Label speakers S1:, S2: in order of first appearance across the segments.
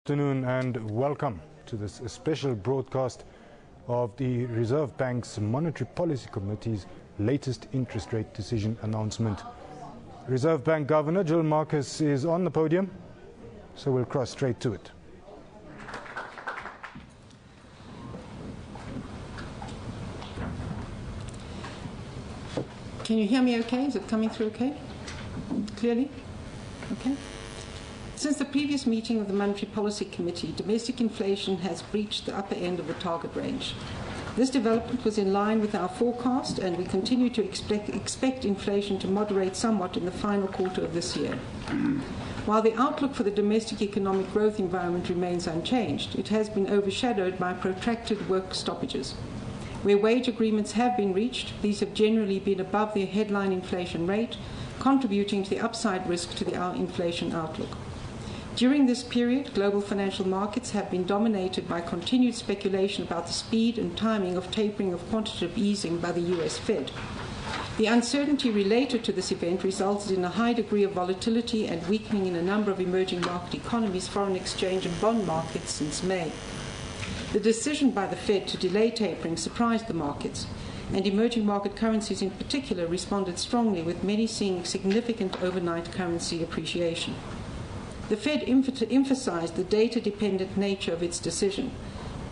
S1: Afternoon and welcome to this special broadcast of the Reserve Bank's Monetary Policy Committee's latest interest rate decision announcement. Reserve Bank Governor Jill Marcus is on the podium, so we'll cross straight to it.
S2: Can you hear me okay? Is it coming through okay? Clearly? Okay. Since the previous meeting of the Monetary Policy Committee, domestic inflation has breached the upper end of the target range. This development was in line with our forecast, and we continue to expect inflation to moderate somewhat in the final quarter of this year. While the outlook for the domestic economic growth environment remains unchanged, it has been overshadowed by protracted work stoppages. Where wage agreements have been reached, these have generally been above the headline inflation rate, contributing to the upside risk to our inflation outlook. During this period, global financial markets have been dominated by continued speculation about the speed and timing of tapering of quantitative easing by the US Fed. The uncertainty related to this event resulted in a high degree of volatility and weakening in a number of emerging market economies, foreign exchange and bond markets since May. The decision by the Fed to delay tapering surprised the markets, and emerging market currencies in particular responded strongly, with many seeing significant overnight currency appreciation. The Fed emphasized the data-dependent nature of its decision,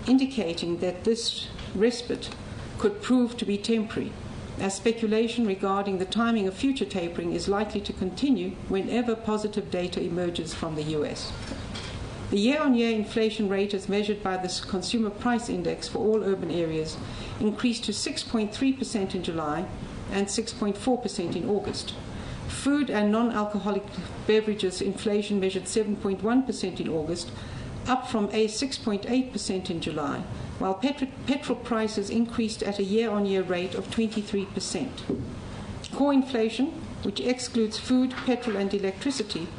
S2: indicating that this respite could prove to be temporary, as speculation regarding the timing of future tapering is likely to continue whenever positive data emerges from the US. The year-on-year inflation rate, as measured by the Consumer Price Index for all urban areas, increased to 6.3% in July and 6.4% in August. Food and non-alcoholic beverages inflation measured 7.1% in August, up from 6.8% in July, while petrol prices increased at a year-on-year rate of 23%. Core inflation, which excludes food, petrol and electricity,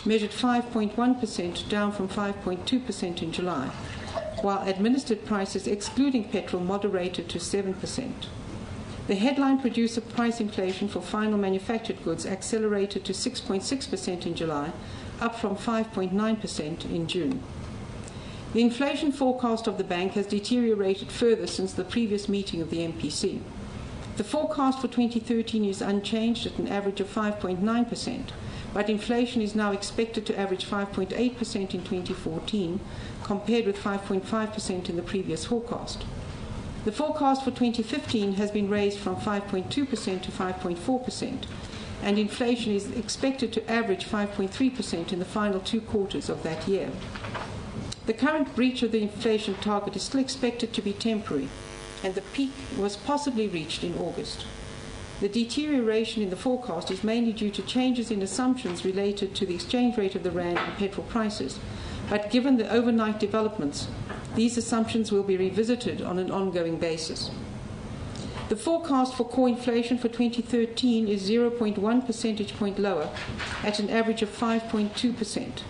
S2: measured 5.1%, down from 5.2% in July, while administered prices excluding petrol moderated to 7%. The headline producer price inflation for final manufactured goods accelerated to 6.6% in July, up from 5.9% in June. The inflation forecast of the bank has deteriorated further since the previous meeting of the MPC. The forecast for 2013 is unchanged at an average of 5.9%, but inflation is now expected to average 5.8% in 2014, compared with 5.5% in the previous forecast. The forecast for 2015 has been raised from 5.2% to 5.4%, and inflation is expected to average 5.3% in the final 2 quarters of that year. The current breach of the inflation target is still expected to be temporary, and the peak was possibly reached in August. The deterioration in the forecast is mainly due to changes in assumptions related to the exchange rate of the rand and petrol prices, but given the overnight developments, these assumptions will be revisited on an ongoing basis. The forecast for core inflation for 2013 is 0.1 percentage point lower, at an average of 5.2%.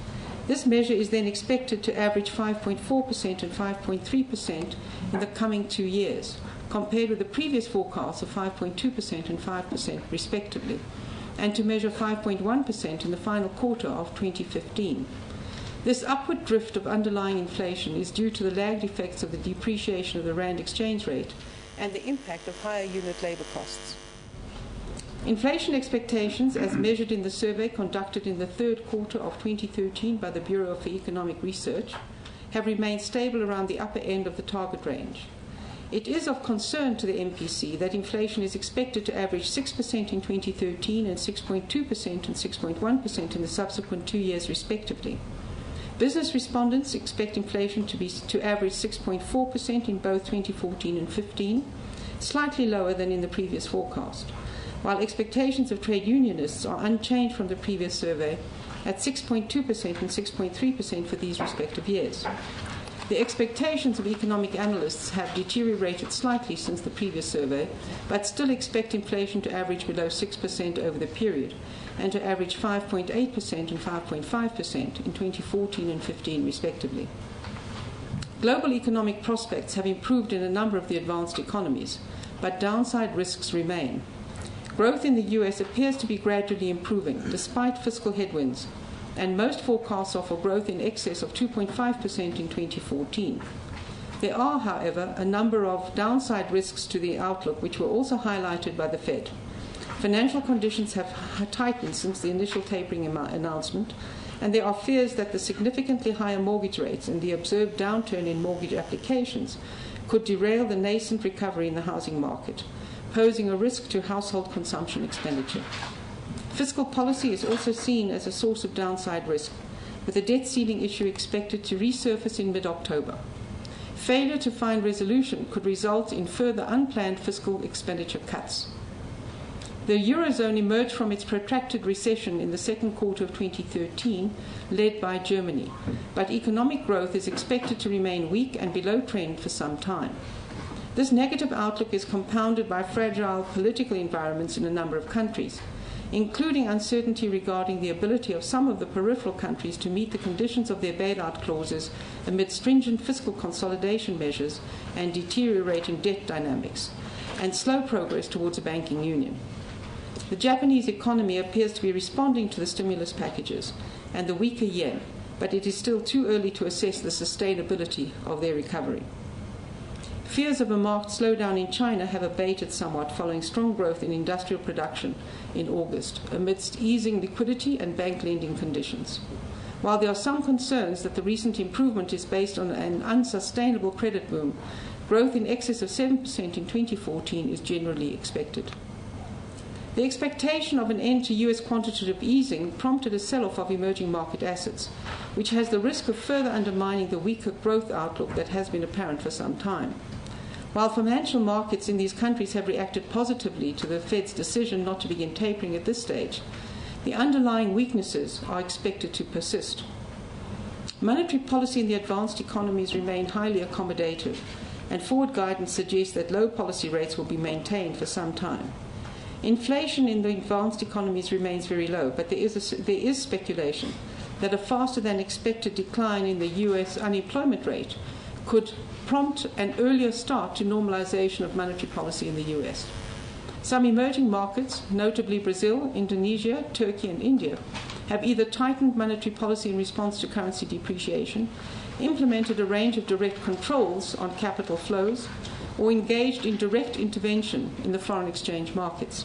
S2: This measure is then expected to average 5.4% and 5.3% in the coming 2 years, compared with the previous forecasts of 5.2% and 5% respectively, and to measure 5.1% in the final quarter of 2015. This upward drift of underlying inflation is due to the lagged effects of the depreciation of the rand exchange rate and the impact of higher unit labor costs. Inflation expectations, as measured in the survey conducted in the 3rd quarter of 2013 by the Bureau for Economic Research, have remained stable around the upper end of the target range. It is of concern to the MPC that inflation is expected to average 6% in 2013 and 6.2% and 6.1% in the subsequent 2 years respectively. Business respondents expect inflation to average 6.4% in both 2014 and 15, slightly lower than in the previous forecast, while expectations of trade unionists are unchanged from the previous survey at 6.2% and 6.3% for these respective years. The expectations of economic analysts have deteriorated slightly since the previous survey, but still expect inflation to average below 6% over the period, and to average 5.8% and 5.5% in 2014 and 15 respectively. Global economic prospects have improved in a number of the advanced economies, but downside risks remain. Growth in the US appears to be gradually improving, despite fiscal headwinds, and most forecasts are for growth in excess of 2.5% in 2014. There are, however, a number of downside risks to the outlook which were also highlighted by the Fed. Financial conditions have tightened since the initial tapering announcement, and there are fears that the significantly higher mortgage rates and the observed downturn in mortgage applications could derail the nascent recovery in the housing market, posing a risk to household consumption expenditure. Fiscal policy is also seen as a source of downside risk, with the debt ceiling issue expected to resurface in mid-October. Failure to find resolution could result in further unplanned fiscal expenditure cuts. The Eurozone emerged from its protracted recession in the second quarter of 2013, led by Germany, but economic growth is expected to remain weak and below trend for some time. This negative outlook is compounded by fragile political environments in a number of countries, including uncertainty regarding the ability of some of the peripheral countries to meet the conditions of their bailout clauses amid stringent fiscal consolidation measures and deteriorating debt dynamics, and slow progress towards a banking union. The Japanese economy appears to be responding to the stimulus packages and the weaker yen, but it is still too early to assess the sustainability of their recovery. Fears of a marked slowdown in China have abated somewhat following strong growth in industrial production in August, amidst easing liquidity and bank lending conditions. While there are some concerns that the recent improvement is based on an unsustainable credit boom, growth in excess of 7% in 2014 is generally expected. The expectation of an end to US quantitative easing prompted a sell-off of emerging market assets, which has the risk of further undermining the weaker growth outlook that has been apparent for some time. While financial markets in these countries have reacted positively to the Fed's decision not to begin tapering at this stage, the underlying weaknesses are expected to persist. Monetary policy in the advanced economies remain highly accommodative, and forward guidance suggests that low policy rates will be maintained for some time. Inflation in the advanced economies remains very low, but there is speculation that a faster than expected decline in the US unemployment rate could prompt an earlier start to normalization of monetary policy in the US. Some emerging markets, notably Brazil, Indonesia, Turkey, and India, have either tightened monetary policy in response to currency depreciation, implemented a range of direct controls on capital flows, or engaged in direct intervention in the foreign exchange markets.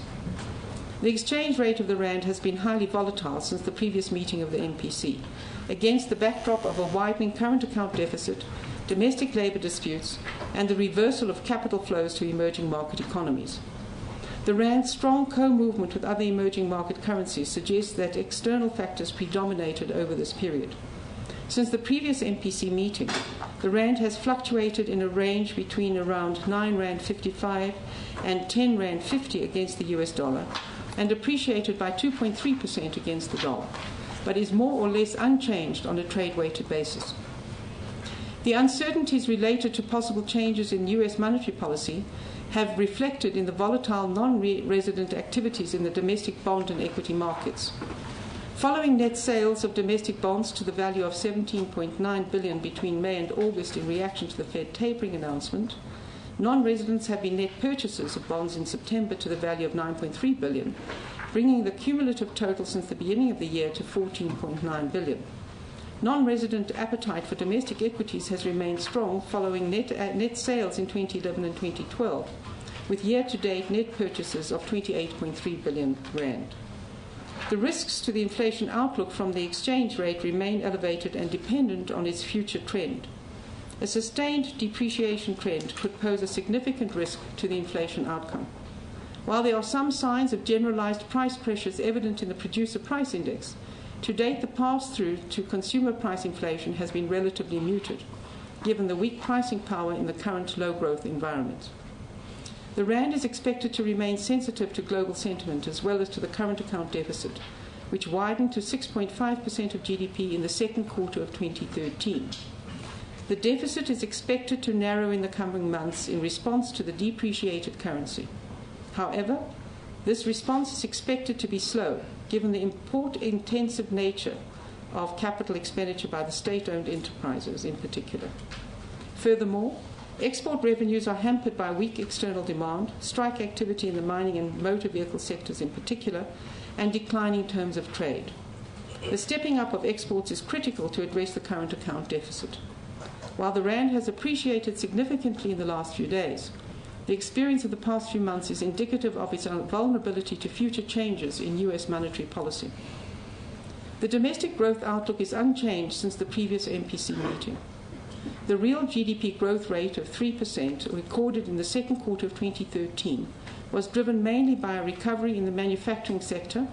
S2: The exchange rate of the rand has been highly volatile since the previous meeting of the MPC, against the backdrop of a widening current account deficit, domestic labour disputes, and the reversal of capital flows to emerging market economies. The rand's strong co-movement with other emerging market currencies suggests that external factors predominated over this period. Since the previous MPC meeting, the rand has fluctuated in a range between around R9.55 and R10.50 against the US dollar, and appreciated by 2.3% against the dollar, but is more or less unchanged on a trade-weighted basis. The uncertainties related to possible changes in US monetary policy have reflected in the volatile non-resident activities in the domestic bond and equity markets. Following net sales of domestic bonds to the value of $17.9 billion between May and August in reaction to the Fed tapering announcement, non-residents have been net purchasers of bonds in September to the value of $9.3 billion, bringing the cumulative total since the beginning of the year to $14.9 billion. Non-resident appetite for domestic equities has remained strong following net sales in 2011 and 2012, with year-to-date net purchases of 28.3 billion rand. The risks to the inflation outlook from the exchange rate remain elevated and dependent on its future trend. A sustained depreciation trend could pose a significant risk to the inflation outcome. While there are some signs of generalized price pressures evident in the producer price index, to date the pass-through to consumer price inflation has been relatively muted, given the weak pricing power in the current low-growth environment. The rand is expected to remain sensitive to global sentiment as well as to the current account deficit, which widened to 6.5% of GDP in the second quarter of 2013. The deficit is expected to narrow in the coming months in response to the depreciated currency. However, this response is expected to be slow, given the import-intensive nature of capital expenditure by the state-owned enterprises in particular. Furthermore, export revenues are hampered by weak external demand, strike activity in the mining and motor vehicle sectors in particular, and declining terms of trade. The stepping up of exports is critical to address the current account deficit. While the rand has appreciated significantly in the last few days, the experience of the past few months is indicative of its vulnerability to future changes in US monetary policy. The domestic growth outlook is unchanged since the previous MPC meeting. The real GDP growth rate of 3% recorded in the second quarter of 2013 was driven mainly by a recovery in the manufacturing sector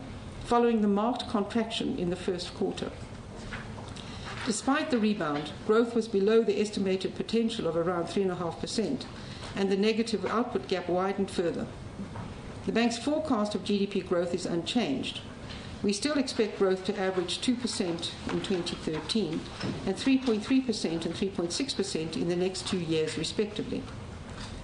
S2: following the marked contraction in the first quarter. Despite the rebound, growth was below the estimated potential of around 3.5%, and the negative output gap widened further. The bank's forecast of GDP growth is unchanged. We still expect growth to average 2% in 2013 and 3.3% and 3.6% in the next 2 years, respectively.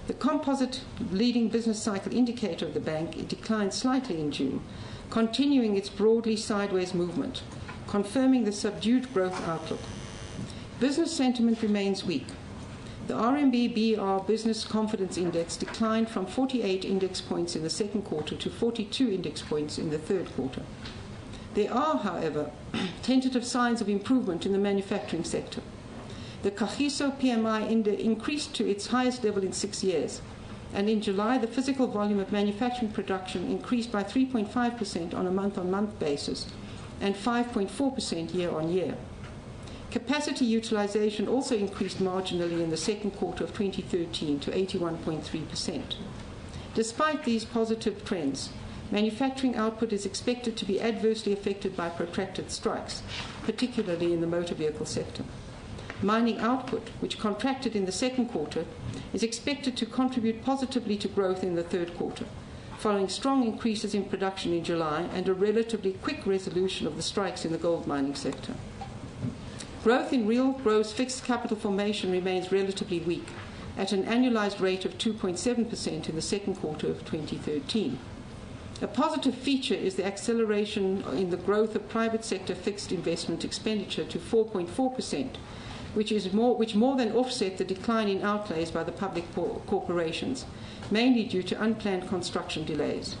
S2: The composite leading business cycle indicator of the bank declined slightly in June, continuing its broadly sideways movement, confirming the subdued growth outlook. Business sentiment remains weak. The RMB-BR Business Confidence Index declined from 48 index points in the second quarter to 42 index points in the third quarter. There are, however, tentative signs of improvement in the manufacturing sector. The Kagiso PMI index increased to its highest level in 6 years, and in July the physical volume of manufacturing production increased by 3.5% on a month-on-month basis and 5.4% year-on-year. Capacity utilization also increased marginally in the second quarter of 2013 to 81.3%. Despite these positive trends, manufacturing output is expected to be adversely affected by protracted strikes, particularly in the motor vehicle sector. Mining output, which contracted in the second quarter, is expected to contribute positively to growth in the third quarter, following strong increases in production in July and a relatively quick resolution of the strikes in the gold mining sector. Growth in real gross fixed capital formation remains relatively weak, at an annualized rate of 2.7% in the second quarter of 2013. A positive feature is the acceleration in the growth of private sector fixed investment expenditure to 4.4%, which more than offset the decline in outlays by the public corporations, mainly due to unplanned construction delays.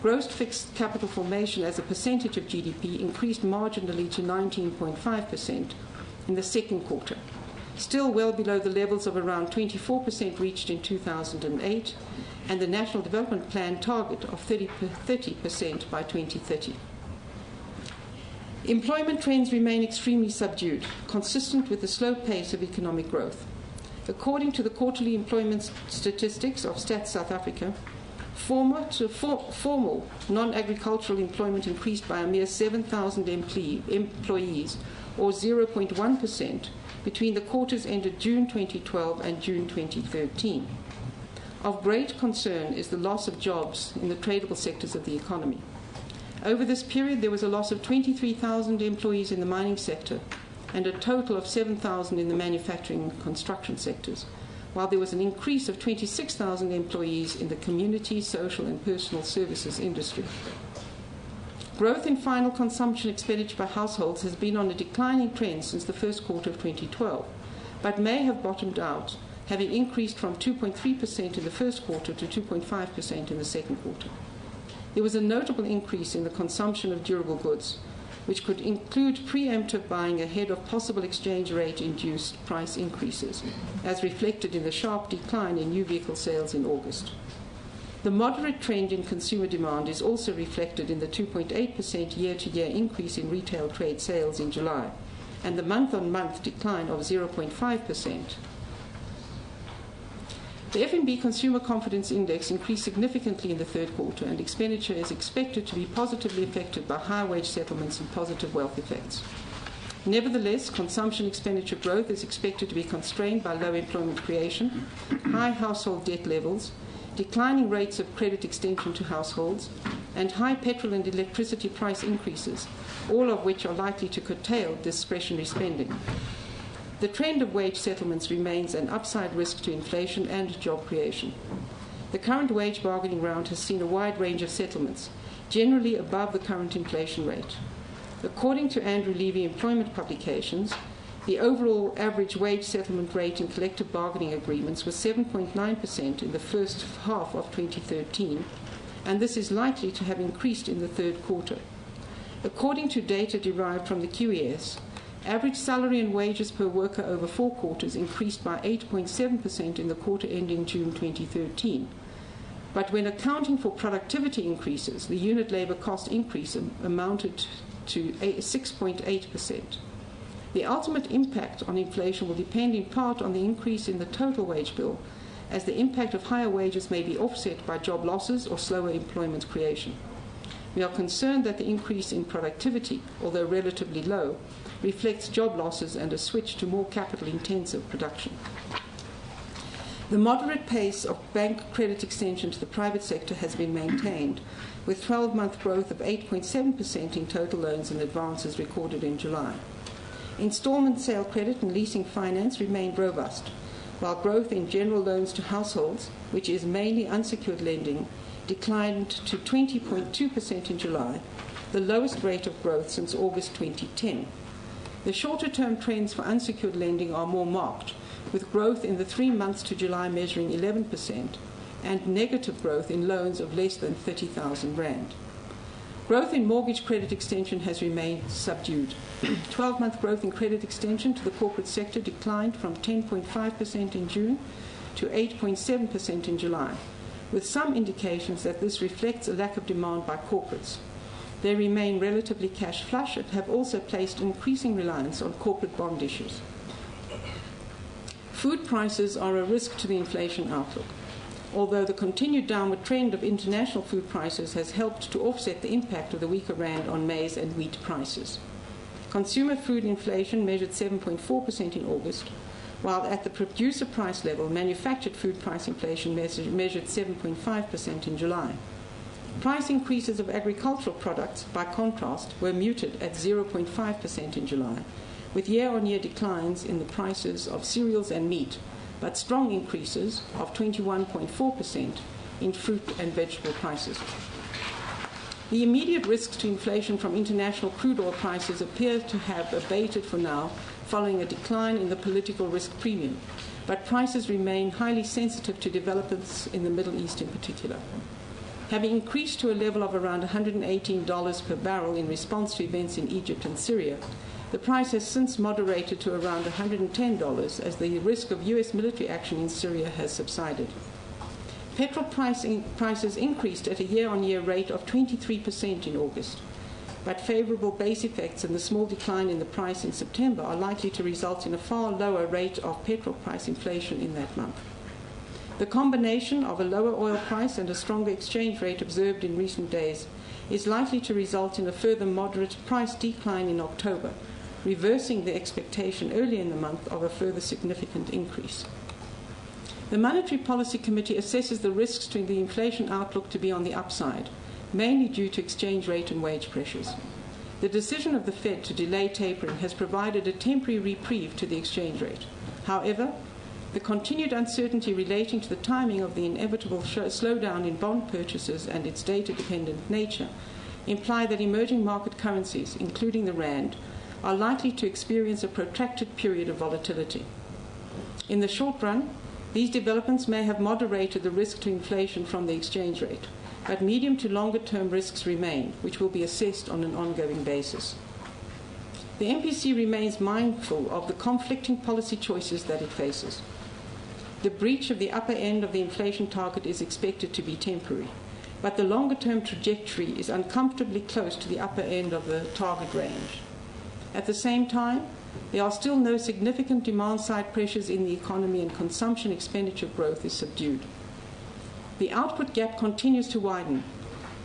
S2: Gross fixed capital formation as a percentage of GDP increased marginally to 19.5% in the second quarter, still well below the levels of around 24% reached in 2008 and the National Development Plan target of 30% by 2030. Employment trends remain extremely subdued, consistent with the slow pace of economic growth. According to the quarterly employment statistics of Stats South Africa, formal non-agricultural employment increased by a mere 7,000 employees, or 0.1%, between the quarters ended June 2012 and June 2013. Of great concern is the loss of jobs in the tradable sectors of the economy. Over this period, there was a loss of 23,000 employees in the mining sector and a total of 7,000 in the manufacturing and construction sectors, while there was an increase of 26,000 employees in the community, social and personal services industry. Growth in final consumption expenditure by households has been on a declining trend since the first quarter of 2012, but may have bottomed out, having increased from 2.3% in the first quarter to 2.5% in the second quarter. There was a notable increase in the consumption of durable goods, which could include preemptive buying ahead of possible exchange rate-induced price increases, as reflected in the sharp decline in new vehicle sales in August. The moderate trend in consumer demand is also reflected in the 2.8% year-to-year increase in retail trade sales in July, and the month-on-month decline of 0.5%. The FNB Consumer Confidence Index increased significantly in the third quarter, and expenditure is expected to be positively affected by high wage settlements and positive wealth effects. Nevertheless, consumption expenditure growth is expected to be constrained by low employment creation, high household debt levels, declining rates of credit extension to households, and high petrol and electricity price increases, all of which are likely to curtail discretionary spending. The trend of wage settlements remains an upside risk to inflation and job creation. The current wage bargaining round has seen a wide range of settlements, generally above the current inflation rate. According to Andrew Levy employment publications, the overall average wage settlement rate in collective bargaining agreements was 7.9% in the first half of 2013, and this is likely to have increased in the third quarter. According to data derived from the QES, average salary and wages per worker over 4 quarters increased by 8.7% in the quarter ending June 2013. But when accounting for productivity increases, the unit labor cost increase amounted to 6.8%. The ultimate impact on inflation will depend in part on the increase in the total wage bill, as the impact of higher wages may be offset by job losses or slower employment creation. We are concerned that the increase in productivity, although relatively low, reflects job losses and a switch to more capital-intensive production. The moderate pace of bank credit extension to the private sector has been maintained, with 12-month growth of 8.7% in total loans and advances recorded in July. Installment sale credit and leasing finance remained robust, while growth in general loans to households, which is mainly unsecured lending, declined to 20.2% in July, the lowest rate of growth since August 2010. The shorter-term trends for unsecured lending are more marked, with growth in the 3 months to July measuring 11% and negative growth in loans of less than 30,000 rand. Growth in mortgage credit extension has remained subdued. 12-month growth in credit extension to the corporate sector declined from 10.5% in June to 8.7% in July, with some indications that this reflects a lack of demand by corporates. They remain relatively cash flush and have also placed increasing reliance on corporate bond issues. Food prices are a risk to the inflation outlook, although the continued downward trend of international food prices has helped to offset the impact of the weaker rand on maize and wheat prices. Consumer food inflation measured 7.4% in August, while at the producer price level, manufactured food price inflation measured 7.5% in July. Price increases of agricultural products, by contrast, were muted at 0.5% in July, with year-on-year declines in the prices of cereals and meat, but strong increases of 21.4% in fruit and vegetable prices. The immediate risks to inflation from international crude oil prices appear to have abated for now, following a decline in the political risk premium, but prices remain highly sensitive to developments in the Middle East in particular. Having increased to a level of around $118 per barrel in response to events in Egypt and Syria, the price has since moderated to around $110 as the risk of U.S. military action in Syria has subsided. Petrol prices increased at a year-on-year rate of 23% in August, but favorable base effects and the small decline in the price in September are likely to result in a far lower rate of petrol price inflation in that month. The combination of a lower oil price and a stronger exchange rate observed in recent days is likely to result in a further moderate price decline in October, reversing the expectation early in the month of a further significant increase. The Monetary Policy Committee assesses the risks to the inflation outlook to be on the upside, mainly due to exchange rate and wage pressures. The decision of the Fed to delay tapering has provided a temporary reprieve to the exchange rate. However, the continued uncertainty relating to the timing of the inevitable slowdown in bond purchases and its data-dependent nature imply that emerging market currencies, including the rand, are likely to experience a protracted period of volatility. In the short run, these developments may have moderated the risk to inflation from the exchange rate, but medium to longer term risks remain, which will be assessed on an ongoing basis. The MPC remains mindful of the conflicting policy choices that it faces. The breach of the upper end of the inflation target is expected to be temporary, but the longer term trajectory is uncomfortably close to the upper end of the target range. At the same time, there are still no significant demand-side pressures in the economy, and consumption expenditure growth is subdued. The output gap continues to widen,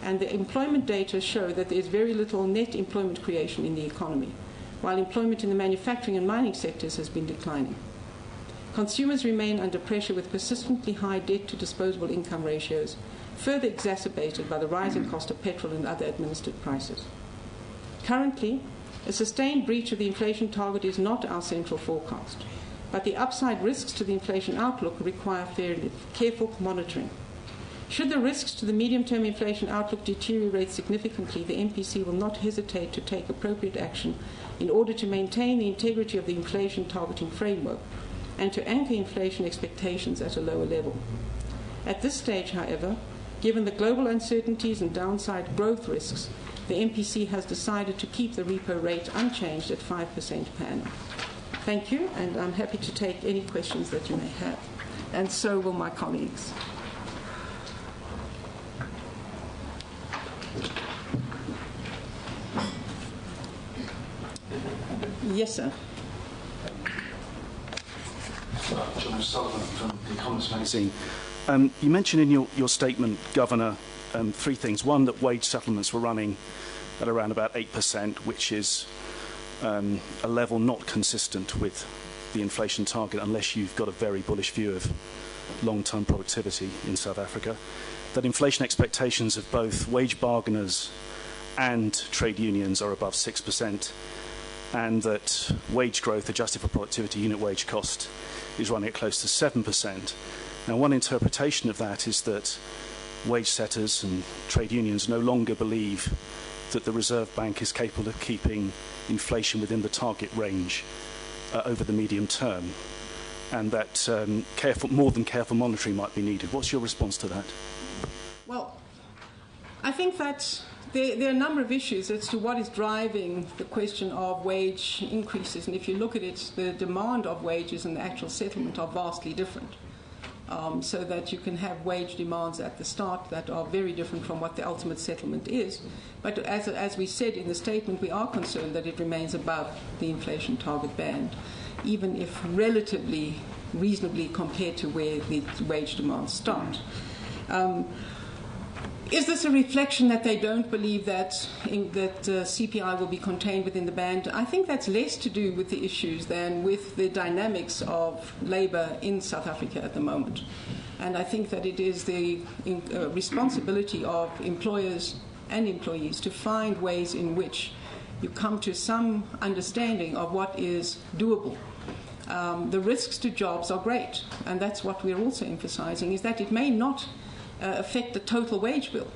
S2: and the employment data show that there is very little net employment creation in the economy, while employment in the manufacturing and mining sectors has been declining. Consumers remain under pressure with persistently high debt to disposable income ratios, further exacerbated by the rising cost of petrol and other administered prices. Currently, a sustained breach of the inflation target is not our central forecast, but the upside risks to the inflation outlook require fairly careful monitoring. Should the risks to the medium-term inflation outlook deteriorate significantly, the MPC will not hesitate to take appropriate action in order to maintain the integrity of the inflation targeting framework and to anchor inflation expectations at a lower level. At this stage, however, given the global uncertainties and downside growth risks, the MPC has decided to keep the repo rate unchanged at 5% per annum. Thank you, and I'm happy to take any questions that you may have, and so will my colleagues. Yes, sir.
S3: John Sullivan from The Economist magazine. You mentioned in your statement, Governor, three things. One, that wage settlements were running at around about 8%, which is a level not consistent with the inflation target unless you've got a very bullish view of long-term productivity in South Africa. That inflation expectations of both wage bargainers and trade unions are above 6%, and that wage growth adjusted for productivity unit wage cost is running at close to 7%. Now, one interpretation of that is that wage setters and trade unions no longer believe that the Reserve Bank is capable of keeping inflation within the target range over the medium term, and that more than careful monitoring might be needed. What's your response to that?
S2: Well, I think that there are a number of issues as to what is driving the question of wage increases. And if you look at it, the demand of wages and the actual settlement are vastly different. So that you can have wage demands at the start that are very different from what the ultimate settlement is. But as we said in the statement, we are concerned that it remains above the inflation target band, even if relatively reasonably compared to where the wage demands start. Is this a reflection that they don't believe that CPI will be contained within the band? I think that's less to do with the issues than with the dynamics of labour in South Africa at the moment. And I think that it is the responsibility of employers and employees to find ways in which you come to some understanding of what is doable. The risks to jobs are great, and that's what we're also emphasising, is that it may not affect the total wage bill.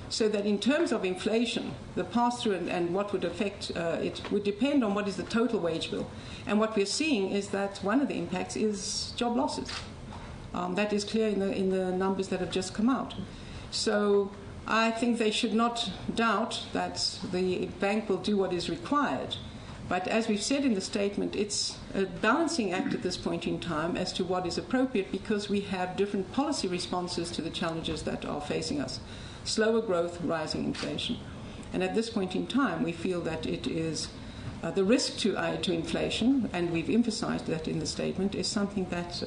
S2: So that in terms of inflation, the pass-through and what would affect it would depend on what is the total wage bill. And what we're seeing is that one of the impacts is job losses. That is clear in the numbers that have just come out. So I think they should not doubt that the bank will do what is required. But as we've said in the statement, it's a balancing act at this point in time as to what is appropriate, because we have different policy responses to the challenges that are facing us. Slower growth, rising inflation. And at this point in time, we feel that it is the risk to inflation, and we've emphasized that in the statement, is something that,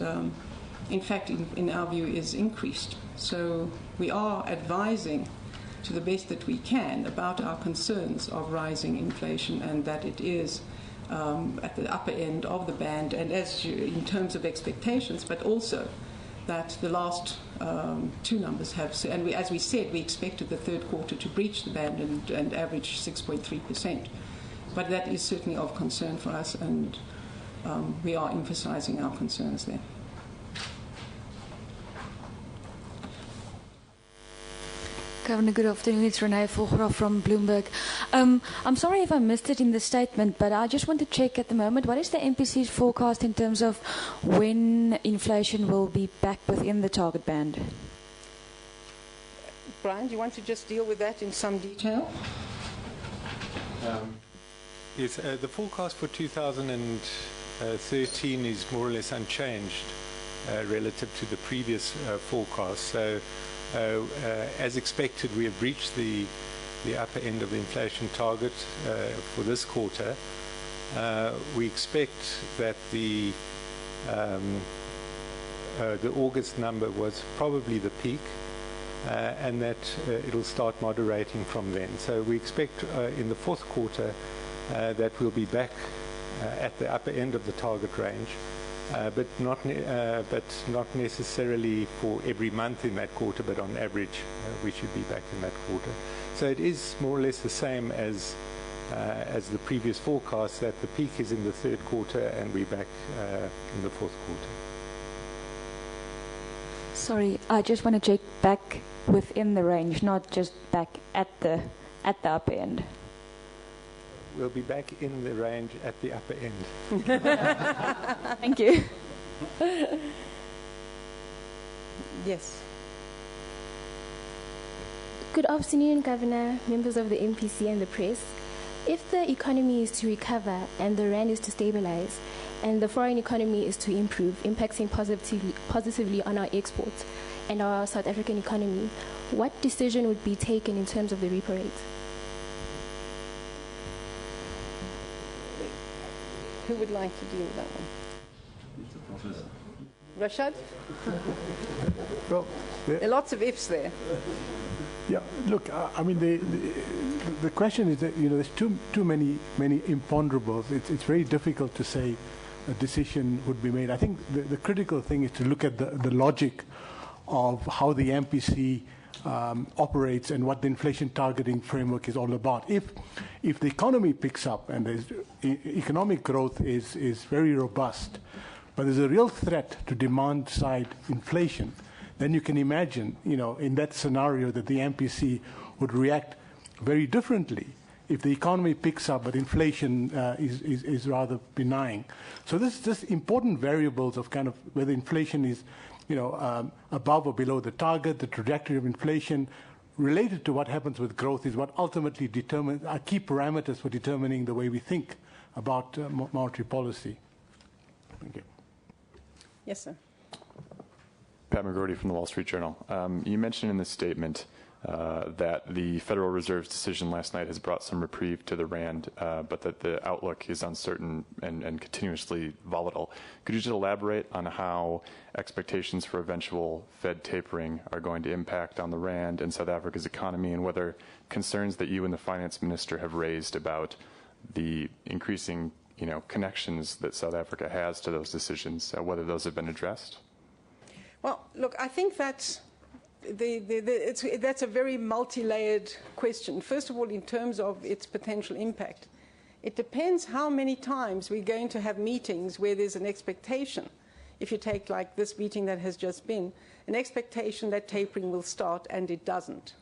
S2: in fact, in our view, is increased. So we are advising to the best that we can about our concerns of rising inflation, and that it is at the upper end of the band, and in terms of expectations, but also that the last two numbers have, and as we said, we expected the third quarter to breach the band and average 6.3%. But that is certainly of concern for us, and we are emphasizing our concerns there.
S4: Governor, good afternoon. It's Renee Volgraaf from Bloomberg. I'm sorry if I missed it in the statement, but I just want to check at the moment, what is the MPC's forecast in terms of when inflation will be back within the target band?
S2: Brian, do you want to just deal with that in some detail?
S5: Yes, the forecast for 2013 is more or less unchanged relative to the previous forecast. So, as expected, we have reached the upper end of the inflation target for this quarter. We expect that the August number was probably the peak, and that it'll start moderating from then. So we expect in the fourth quarter that we'll be back at the upper end of the target range. But not necessarily for every month in that quarter, but on average we should be back in that quarter. So it is more or less the same as the previous forecast, that the peak is in the third quarter and we're back in the fourth quarter.
S4: Sorry, I just want to check back within the range, not just back at the upper end.
S5: We'll be back in the range at the upper end.
S4: Thank you.
S2: Yes.
S6: Good afternoon, Governor, members of the MPC and the press. If the economy is to recover and the rand is to stabilize and the foreign economy is to improve, impacting positively on our exports and our South African economy, what decision would be taken in terms of the repo rate?
S2: Who would like to deal with that one? Rashad?
S7: Well,
S2: There are lots of ifs there.
S7: yeah. Look, I mean, the question is that there's too many imponderables. It's very difficult to say a decision would be made. I think the critical thing is to look at the logic of how the MPC operates and what the inflation targeting framework is all about. If the economy picks up and there's economic growth is very robust, but there's a real threat to demand side inflation, then you can imagine, in that scenario that the MPC would react very differently if the economy picks up but inflation is rather benign. So this is just important variables of kind of whether inflation is above or below the target, the trajectory of inflation related to what happens with growth is what ultimately determines our key parameters for determining the way we think about monetary policy. Thank you.
S2: Yes, sir.
S8: Pat McGrory from the Wall Street Journal. You mentioned in this statement that the Federal Reserve's decision last night has brought some reprieve to the rand, but that the outlook is uncertain and continuously volatile. Could you just elaborate on how expectations for eventual Fed tapering are going to impact on the rand and South Africa's economy, and whether concerns that you and the finance minister have raised about the increasing connections that South Africa has to those decisions, whether those have been addressed?
S2: Well, look, I think that's a very multi-layered question. First of all, in terms of its potential impact, it depends how many times we're going to have meetings where there's an expectation. If you take like this meeting that has just been, an expectation that tapering will start and it doesn't.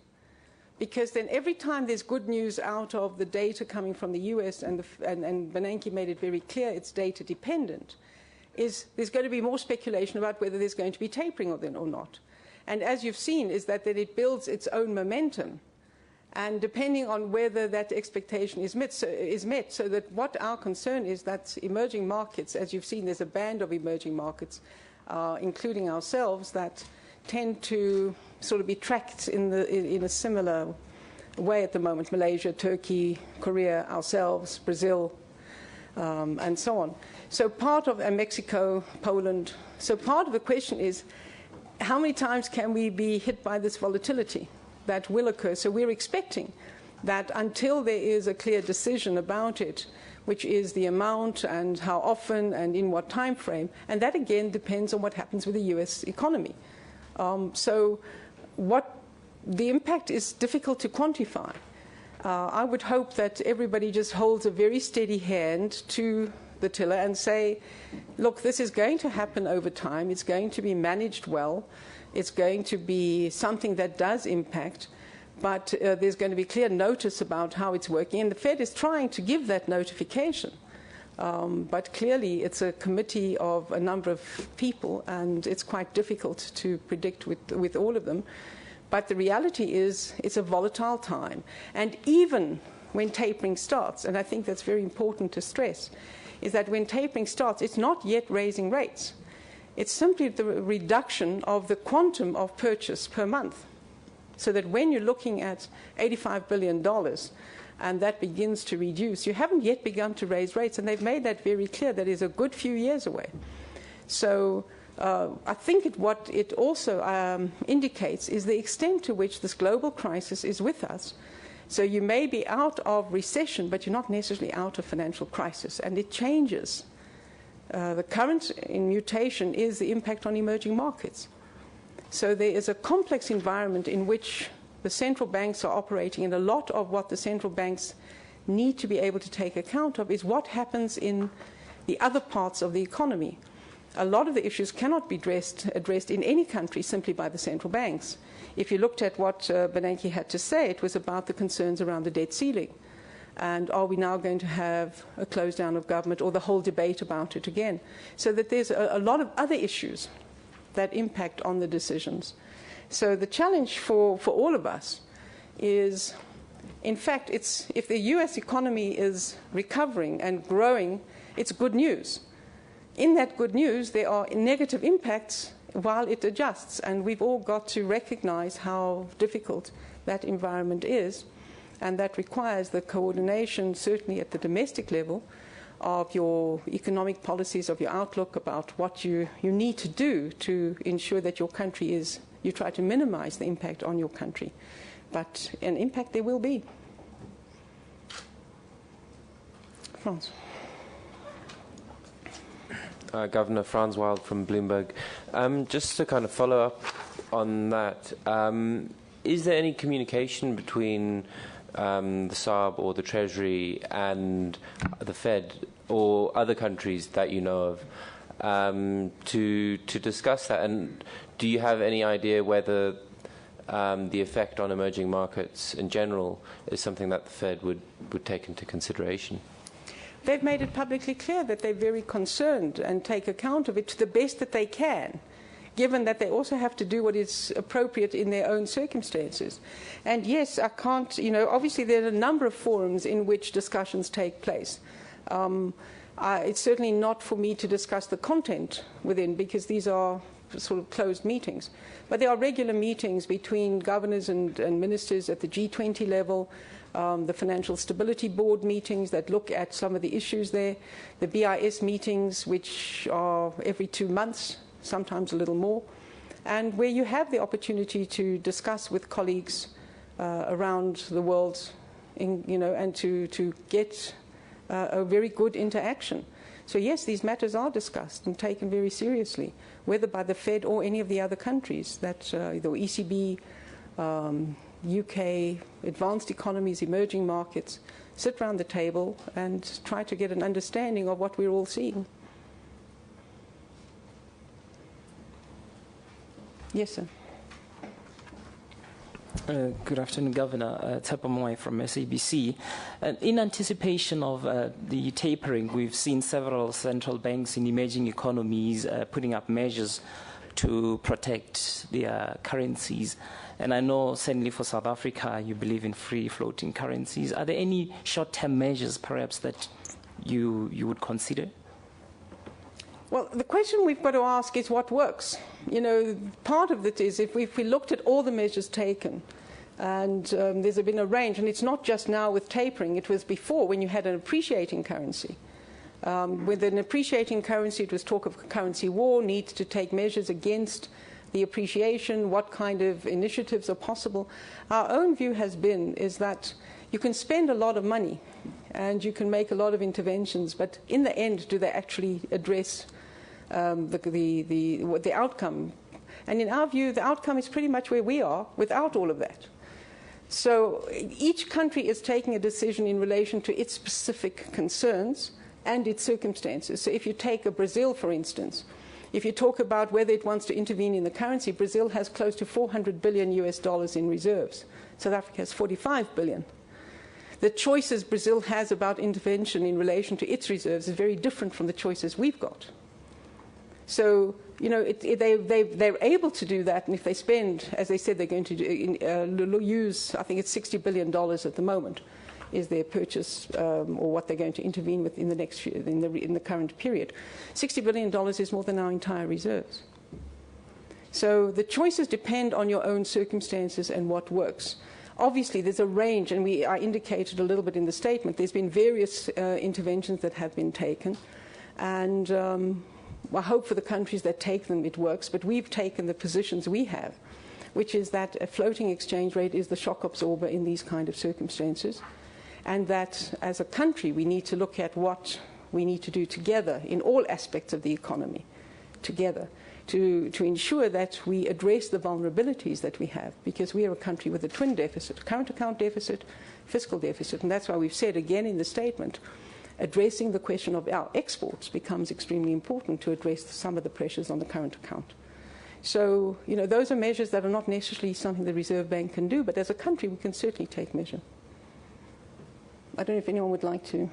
S2: Because then every time there's good news out of the data coming from the US, and Bernanke made it very clear it's data dependent, there's going to be more speculation about whether there's going to be tapering or not. And as you've seen, is that it builds its own momentum. And depending on whether that expectation is met, so that what our concern is that emerging markets, as you've seen, there's a band of emerging markets, including ourselves, that tend to sort of be tracked in a similar way at the moment. Malaysia, Turkey, Korea, ourselves, Brazil, and so on. So part of Mexico, Poland. So part of the question is, how many times can we be hit by this volatility that will occur? So we're expecting that until there is a clear decision about it, which is the amount and how often and in what time frame, and that again depends on what happens with the US economy. So what the impact is difficult to quantify. I would hope that everybody just holds a very steady hand to the tiller and say, look, this is going to happen over time. It's going to be managed well. It's going to be something that does impact, but there's going to be clear notice about how it's working. And the Fed is trying to give that notification. But clearly, it's a committee of a number of people, and it's quite difficult to predict with all of them. But the reality is it's a volatile time. And even when tapering starts, and I think that's very important to stress, is that when tapering starts, it's not yet raising rates. It's simply the reduction of the quantum of purchase per month. So that when you're looking at $85 billion and that begins to reduce, you haven't yet begun to raise rates. And they've made that very clear. That is a good few years away. So I think what it also indicates is the extent to which this global crisis is with us. So you may be out of recession, but you're not necessarily out of financial crisis. And it changes. The current mutation is the impact on emerging markets. So there is a complex environment in which the central banks are operating, and a lot of what the central banks need to be able to take account of is what happens in the other parts of the economy. A lot of the issues cannot be addressed in any country simply by the central banks. If you looked at what Bernanke had to say, it was about the concerns around the debt ceiling. And are we now going to have a close down of government, or the whole debate about it again? So that there's a lot of other issues that impact on the decisions. So the challenge for all of us is, in fact, if the US economy is recovering and growing, it's good news. In that good news, there are negative impacts while it adjusts, and we've all got to recognize how difficult that environment is, and that requires the coordination, certainly at the domestic level, of your economic policies, of your outlook about what you need to do to ensure that your country you try to minimize the impact on your country. But an impact there will be. Frans.
S9: Governor Frans Wild from Bloomberg. Just to kind of follow up on that, is there any communication between the SARB or the Treasury and the Fed or other countries that you know of to discuss that? And do you have any idea whether the effect on emerging markets in general is something that the Fed would take into consideration?
S2: They've made it publicly clear that they're very concerned and take account of it to the best that they can, given that they also have to do what is appropriate in their own circumstances. And yes, I can't, obviously there are a number of forums in which discussions take place. It's certainly not for me to discuss the content within, because these are sort of closed meetings. But there are regular meetings between governors and ministers at the G20 level, the Financial Stability Board meetings that look at some of the issues there, the BIS meetings, which are every 2 months, sometimes a little more, and where you have the opportunity to discuss with colleagues around the world, and to get a very good interaction. So yes, these matters are discussed and taken very seriously, whether by the Fed or any of the other countries, that the ECB, UK, advanced economies, emerging markets, sit around the table and try to get an understanding of what we're all seeing. Yes, sir.
S10: Good afternoon, Governor. Tepa Moy from SABC. In anticipation of the tapering, we've seen several central banks in emerging economies putting up measures to protect their currencies. And I know, certainly for South Africa, you believe in free floating currencies. Are there any short-term measures, perhaps, that you would consider?
S2: Well, the question we've got to ask is what works. Part of it is if we looked at all the measures taken, and there's been a range, and it's not just now with tapering, it was before when you had an appreciating currency. With an appreciating currency, it was talk of currency war, need to take measures against the appreciation, what kind of initiatives are possible. Our own view is that you can spend a lot of money and you can make a lot of interventions, but in the end, do they actually address the outcome? And in our view, the outcome is pretty much where we are without all of that. So each country is taking a decision in relation to its specific concerns and its circumstances. So if you take Brazil, for instance, if you talk about whether it wants to intervene in the currency, Brazil has close to $400 billion in reserves. South Africa has 45 billion. The choices Brazil has about intervention in relation to its reserves is very different from the choices we've got. So, they're able to do that, and if they spend, as they said they're going to use, I think it's $60 billion at the moment, is their purchase or what they're going to intervene with in the next year, in the current period. $60 billion is more than our entire reserves. So the choices depend on your own circumstances and what works. Obviously, there's a range, and I indicated a little bit in the statement, there's been various interventions that have been taken, and I hope for the countries that take them it works, but we've taken the positions we have, which is that a floating exchange rate is the shock absorber in these kind of circumstances, and that as a country we need to look at what we need to do together in all aspects of the economy, together, to ensure that we address the vulnerabilities that we have, because we are a country with a twin deficit, current account deficit, fiscal deficit, and that's why we've said again in the statement, addressing the question of our exports becomes extremely important to address some of the pressures on the current account. So, those are measures that are not necessarily something the Reserve Bank can do, but as a country we can certainly take measure. I don't know if anyone would like to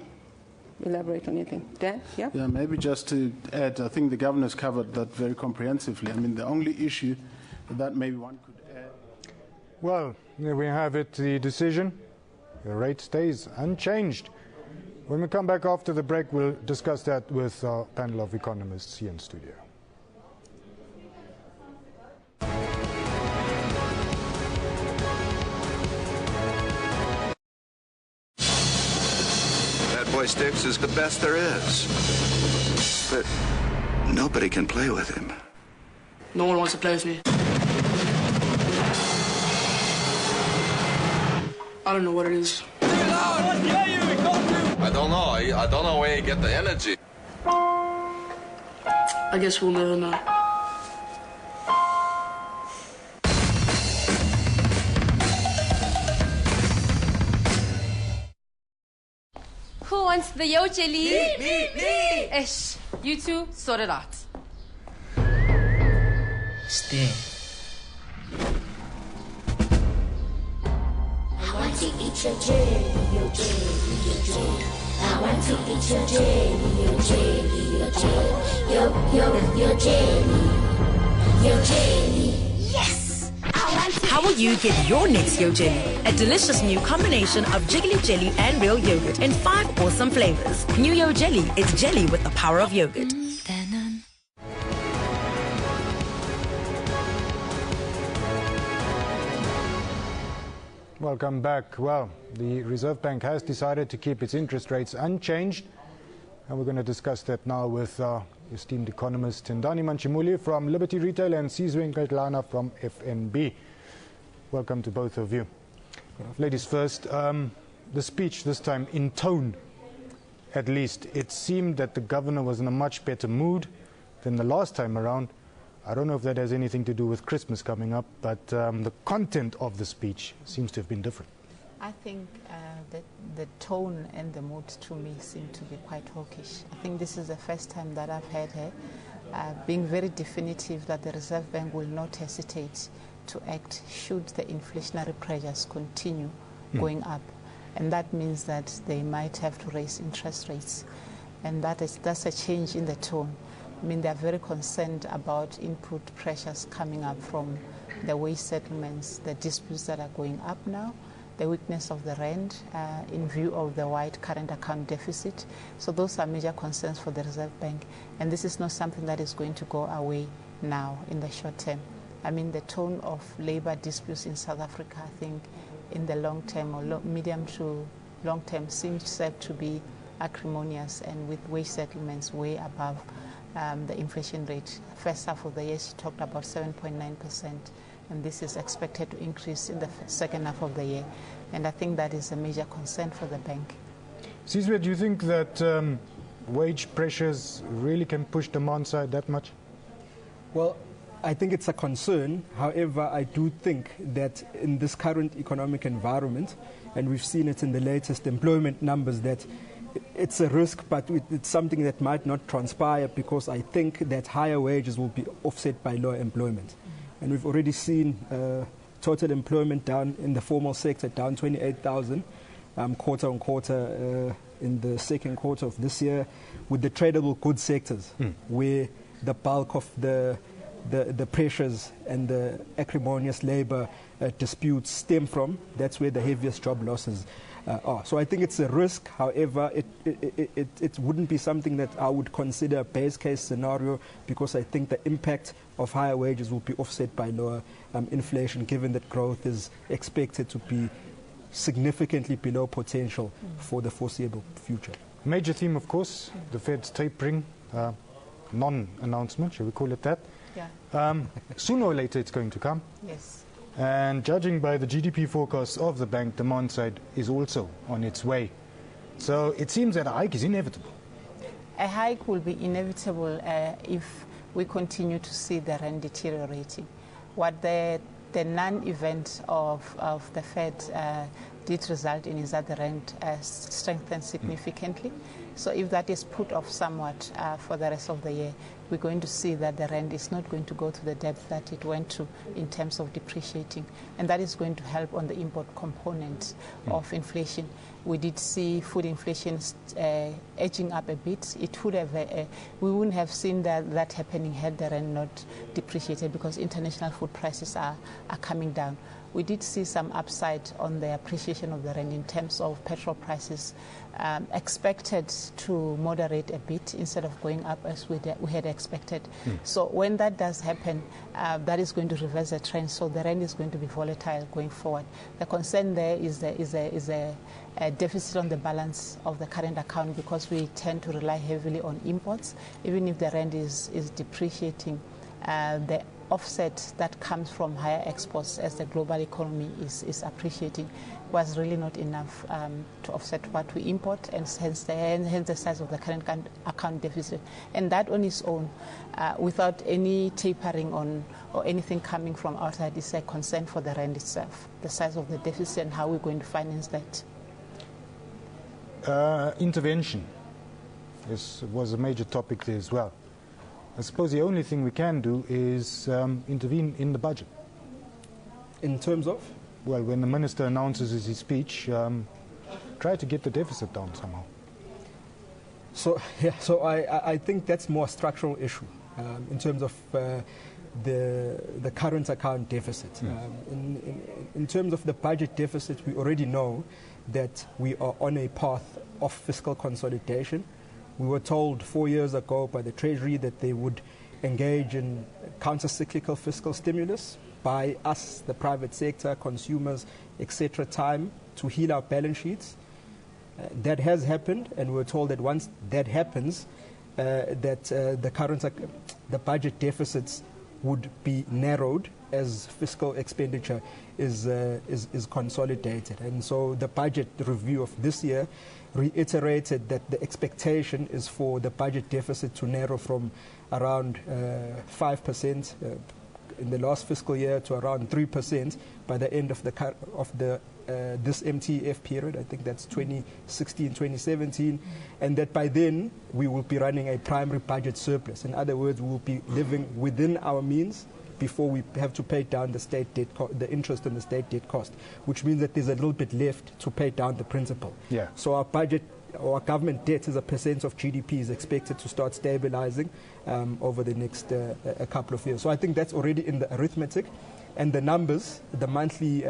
S2: elaborate on anything. Dan? Yeah?
S11: Yeah, maybe just to add, I think the Governor's covered that very comprehensively. I mean, the only issue that maybe one could add
S1: Well, there we have it, the decision. The rate stays unchanged. When we come back after the break, we'll discuss that with our panel of economists here in studio.
S12: That boy Sticks is the best there is. But nobody can play with him.
S13: No one wants to play with me. I don't know what it is.
S14: I don't know. I don't know where you get the energy.
S13: I guess we'll never know.
S15: Who wants the yo jelly?
S14: Me!
S15: Ish. You two, sort it out.
S16: Stay.
S17: I want to eat your jelly, your jelly, your jelly. I want to eat your jelly, your jelly, your jelly. Your jelly, your jelly. Yes!
S18: How will you get your next Yo Jelly? A delicious new combination of jiggly jelly and real yogurt in 5 awesome flavors. New Yo Jelly. It's jelly with the power of yogurt.
S1: Welcome back. Well, the Reserve Bank has decided to keep its interest rates unchanged, and we're going to discuss that now with our esteemed economist Tindani Manchimuli from Liberty Retail and Sizwe Nkatlana from FNB. Welcome to both of you. Ladies first, the speech this time, in tone at least, it seemed that the governor was in a much better mood than the last time around. I don't know if that has anything to do with Christmas coming up, but the content of the speech seems to have been different.
S19: I think that the tone and the mood to me seem to be quite hawkish. I think this is the first time that I've heard her being very definitive that the Reserve Bank will not hesitate to act should the inflationary pressures continue going up. And that means that they might have to raise interest rates. And that's a change in the tone. I mean, they're very concerned about input pressures coming up from the wage settlements, the disputes that are going up now, the weakness of the rand in view of the wide current account deficit. So those are major concerns for the Reserve Bank. And this is not something that is going to go away now in the short term. I mean, the tone of labor disputes in South Africa, I think, in the long term or medium to long term seems set to be acrimonious and with wage settlements way above the inflation rate. First half of the year, she talked about 7.9%, and this is expected to increase in the second half of the year. And I think that is a major concern for the bank.
S1: Sizwe, do you think that wage pressures really can push demand side that much?
S20: Well, I think it's a concern. However, I do think that in this current economic environment, and we've seen it in the latest employment numbers, that it's a risk, but it's something that might not transpire, because I think that higher wages will be offset by lower employment. And we've already seen total employment down in the formal sector, down 28,000 quarter on quarter in the second quarter of this year, with the tradable goods sectors, where the bulk of the pressures and the acrimonious labor disputes stem from. That's where the heaviest job losses are. So I think it's a risk. However, it wouldn't be something that I would consider a base case scenario, because I think the impact of higher wages will be offset by lower inflation, given that growth is expected to be significantly below potential for the foreseeable future.
S1: Major theme, of course, the Fed's tapering non-announcement, shall we call it that?
S19: Yeah.
S1: Sooner or later it's going to come.
S19: Yes.
S1: And judging by the GDP forecasts of the bank, demand side is also on its way. So it seems that a hike is inevitable.
S19: A hike will be inevitable if we continue to see the rand deteriorating. What the non-event of the Fed did result in is that the rand strengthened significantly. So if that is put off somewhat for the rest of the year, we're going to see that the rand is not going to go to the depth that it went to in terms of depreciating. And that is going to help on the import component of inflation. We did see food inflation edging up a bit. It would have, we wouldn't have seen that happening had the rand not depreciated, because international food prices are coming down. We did see some upside on the appreciation of the rand in terms of petrol prices, expected to moderate a bit instead of going up as we had expected. So when that does happen, that is going to reverse the trend. So the rand is going to be volatile going forward. The concern there is a deficit on the balance of the current account, because we tend to rely heavily on imports. Even if the rand is depreciating, the offset that comes from higher exports as the global economy is appreciating was really not enough to offset what we import, and hence the size of the current account deficit. And that on its own, without any tapering on or anything coming from outside, is a concern for the rand itself, the size of the deficit and how we're going to finance that.
S1: Intervention was a major topic there as well. I suppose the only thing we can do is intervene in the budget.
S20: In terms of?
S1: Well, when the minister announces his speech, try to get the deficit down somehow.
S20: So, yeah, so I think that's more a structural issue in terms of the current account deficit. In terms of the budget deficit, we already know that we are on a path of fiscal consolidation. We were told 4 years ago by the Treasury that they would engage in counter-cyclical fiscal stimulus, buy us, the private sector, consumers, etc., time to heal our balance sheets. That has happened, and we're told that once that happens, the budget deficits would be narrowed as fiscal expenditure is consolidated. And so the budget review of this year reiterated that the expectation is for the budget deficit to narrow from around 5% in the last fiscal year to around 3% by the end of this MTF period. I think that's 2016, 2017, and that by then we will be running a primary budget surplus. In other words, we will be living within our means before we have to pay down the state debt, the interest on the state debt cost, which means that there's a little bit left to pay down the principal. Yeah. So our budget, or our government debt as a percent of GDP is expected to start stabilizing over the next a couple of years. So I think that's already in the arithmetic. And the numbers, the monthly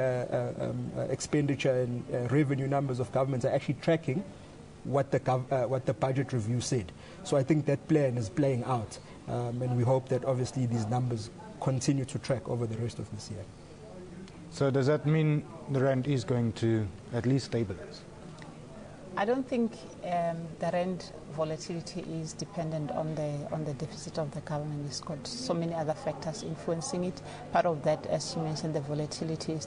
S20: expenditure and revenue numbers of governments are actually tracking what the budget review said. So I think that plan is playing out. And we hope that obviously these numbers continue to track over the rest of this year.
S1: So does that mean the rand is going to at least stabilize?
S19: I don't think the rand volatility is dependent on the deficit of the government. It's got so many other factors influencing it. Part of that, as you mentioned, the volatility was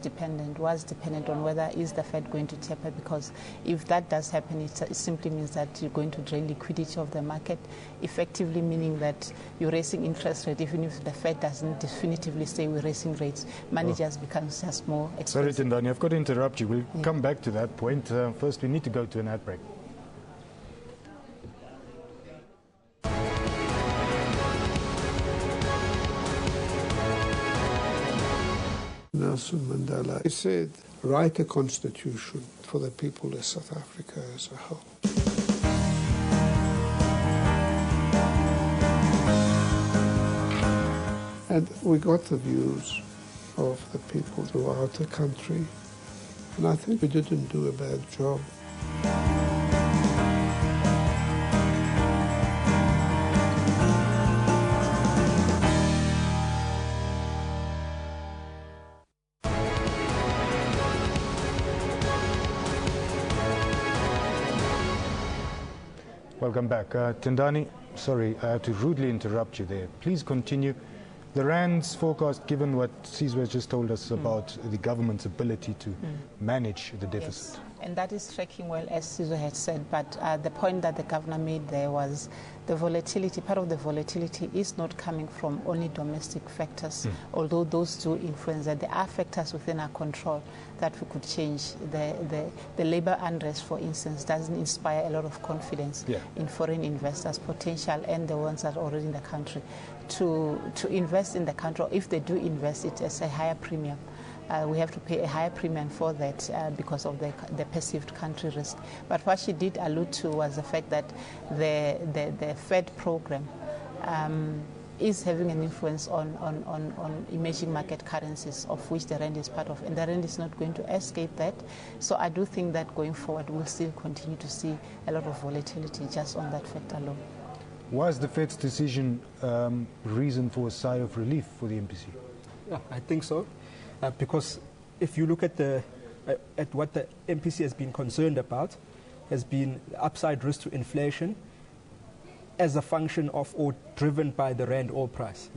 S19: dependent on whether is the Fed going to taper, because if that does happen, it simply means that you're going to drain liquidity of the market, effectively meaning that you're raising interest rate. Even if the Fed doesn't definitively say we're raising rates, money just becomes just more expensive.
S1: Sorry, Tindani, I've got to interrupt you. We'll come back to that point. First, we need to go to an ad break.
S16: Nelson Mandela, he said, write a constitution for the people of South Africa as a whole. And we got the views of the people throughout the country, and I think we didn't do a bad job.
S1: Welcome back. Tindani, sorry, I have to rudely interrupt you there. Please continue The Rand's forecast, given what Sizwe just told us about the government's ability to manage the deficit.
S19: Yes. And that is tracking well, as Sizwe had said, but the point that the governor made there was the volatility. Part of the volatility is not coming from only domestic factors, although those do influence that. There are factors within our control that we could change. The labor unrest, for instance, doesn't inspire a lot of confidence in foreign investors, potential, and the ones that are already in the country, to invest in the country. Or if they do invest, it as a higher premium. We have to pay a higher premium for that because of the perceived country risk. But what she did allude to was the fact that the Fed program is having an influence on emerging market currencies, of which the Rand is part of, and the Rand is not going to escape that. So I do think that going forward we'll still continue to see a lot of volatility just on that fact alone.
S1: Was the Fed's decision reason for a sigh of relief for the MPC?
S20: Yeah, I think so. Because if you look at what the MPC has been concerned about, has been upside risk to inflation as a function of or driven by the Rand oil price,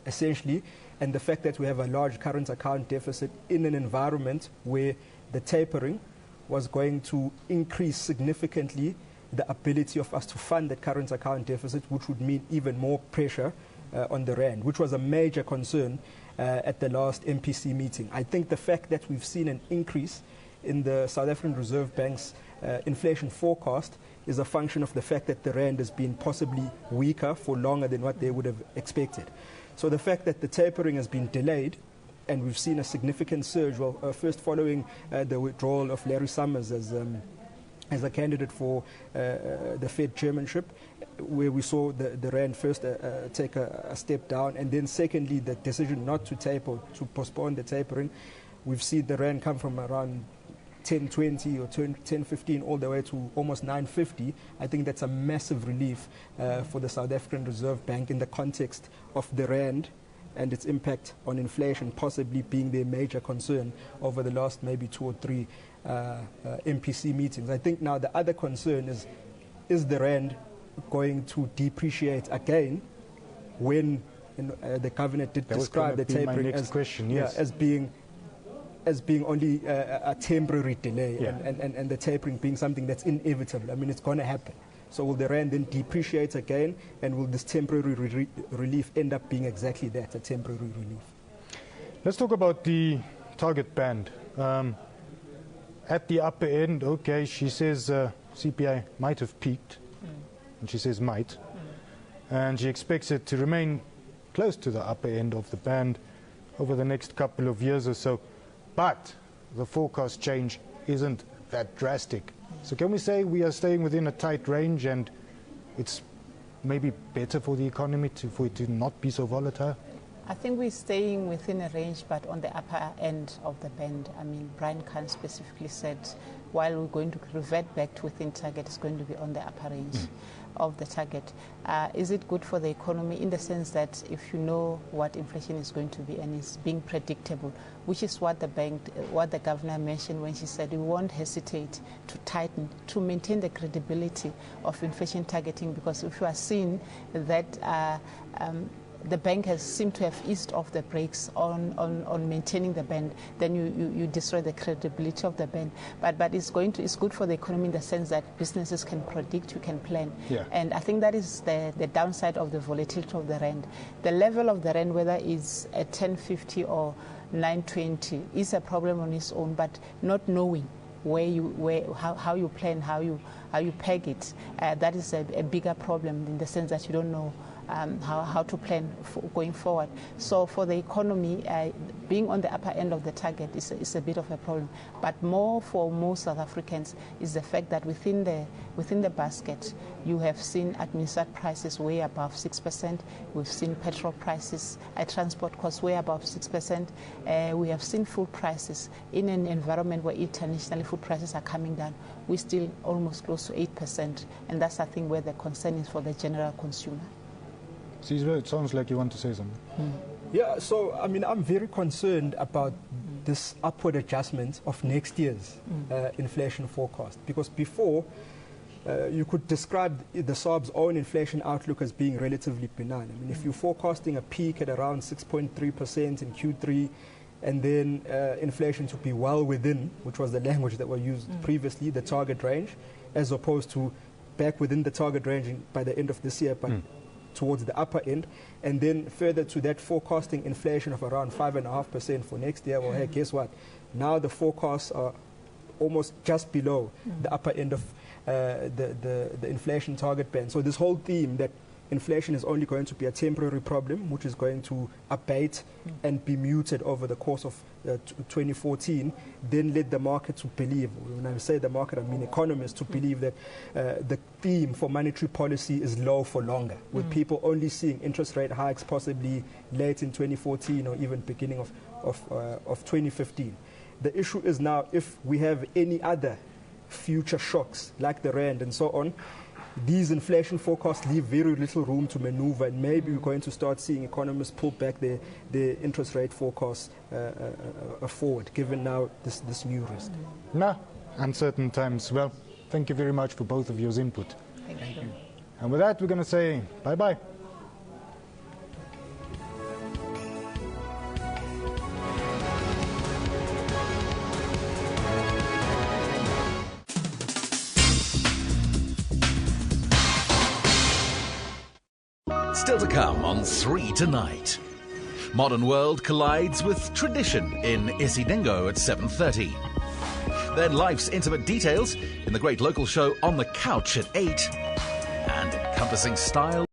S20: essentially, and the fact that we have a large current account deficit in an environment where the tapering was going to increase significantly the ability of us to fund that current account deficit, which would mean even more pressure on the Rand, which was a major concern at the last MPC meeting. I think the fact that we've seen an increase in the South African Reserve Bank's inflation forecast is a function of the fact that the Rand has been possibly weaker for longer than what they would have expected. So the fact that the tapering has been delayed and we've seen a significant surge, first following the withdrawal of Larry Summers as a candidate for the Fed chairmanship, where we saw the Rand first take a step down, and then secondly the decision not to taper, to postpone the tapering. We've seen the Rand come from around 10.20 or 10.15 all the way to almost 9.50. I think that's a massive relief for the South African Reserve Bank in the context of the Rand and its impact on inflation possibly being their major concern over the last maybe 2 or 3 MPC meetings. I think now the other concern is the Rand going to depreciate again when the governor did describe the tapering as being only a temporary delay and the tapering being something that's inevitable. I mean, it's going to happen. So will the Rand then depreciate again, and will this temporary relief end up being exactly that, a temporary relief?
S1: Let's talk about the target band. At the upper end, okay, she says CPI might have peaked, and she says might, and she expects it to remain close to the upper end of the band over the next couple of years or so, but the forecast change isn't that drastic. So can we say we are staying within a tight range and it's maybe better for the economy for it to not be so volatile?
S19: I think we're staying within a range, but on the upper end of the band. I mean, Brian Kahn specifically said, while we're going to revert back to within target, it's going to be on the upper range of the target. Is it good for the economy in the sense that if you know what inflation is going to be and it's being predictable, which is what the governor mentioned when she said we won't hesitate to tighten to maintain the credibility of inflation targeting, because if you are seeing that the bank has seemed to have eased off the brakes on maintaining the band, then you destroy the credibility of the band. But it's good for the economy in the sense that businesses can predict, you can plan. Yeah. And I think that is the downside of the volatility of the Rand. The level of the Rand, whether it's at 10.50 or 9.20, is a problem on its own, but not knowing how you plan, how you peg it, that is a bigger problem in the sense that you don't know how to plan going forward. So for the economy, being on the upper end of the target is a bit of a problem. But more for most South Africans is the fact that within the basket, you have seen administered prices way above 6%. We've seen petrol prices, transport costs way above 6%. We have seen food prices in an environment where internationally food prices are coming down. We're still almost close to 8%. And that's, I think, where the concern is for the general consumer.
S1: Sizwe, it sounds like you want to say something.
S20: Yeah, so I mean, I'm very concerned about this upward adjustment of next year's inflation forecast, because before you could describe the SAB's own inflation outlook as being relatively benign. I mean, if you're forecasting a peak at around 6.3% in Q3, and then inflation to be well within, which was the language that was used previously, the target range, as opposed to back within the target range by the end of this year, but towards the upper end, and then further to that forecasting inflation of around 5.5% for next year. Well, hey, guess what? Now the forecasts are almost just below the upper end of the inflation target band. So this whole theme that inflation is only going to be a temporary problem, which is going to abate and be muted over the course of 2014, then led the market to believe, when I say the market, I mean economists, to believe that the theme for monetary policy is low for longer, with people only seeing interest rate hikes possibly late in 2014 or even beginning of 2015. The issue is now, if we have any other future shocks like the rand and so on, these inflation forecasts leave very little room to maneuver, and maybe we're going to start seeing economists pull back their interest rate forecasts forward, given now this new risk.
S1: No, uncertain times. Well, thank you very much for both of your input.
S2: Thank you.
S1: And with that, we're going to say bye-bye.
S21: Still to come on 3 tonight. Modern world collides with tradition in Isidingo at 7:30. Then life's intimate details in the great local show On the Couch at 8. And encompassing style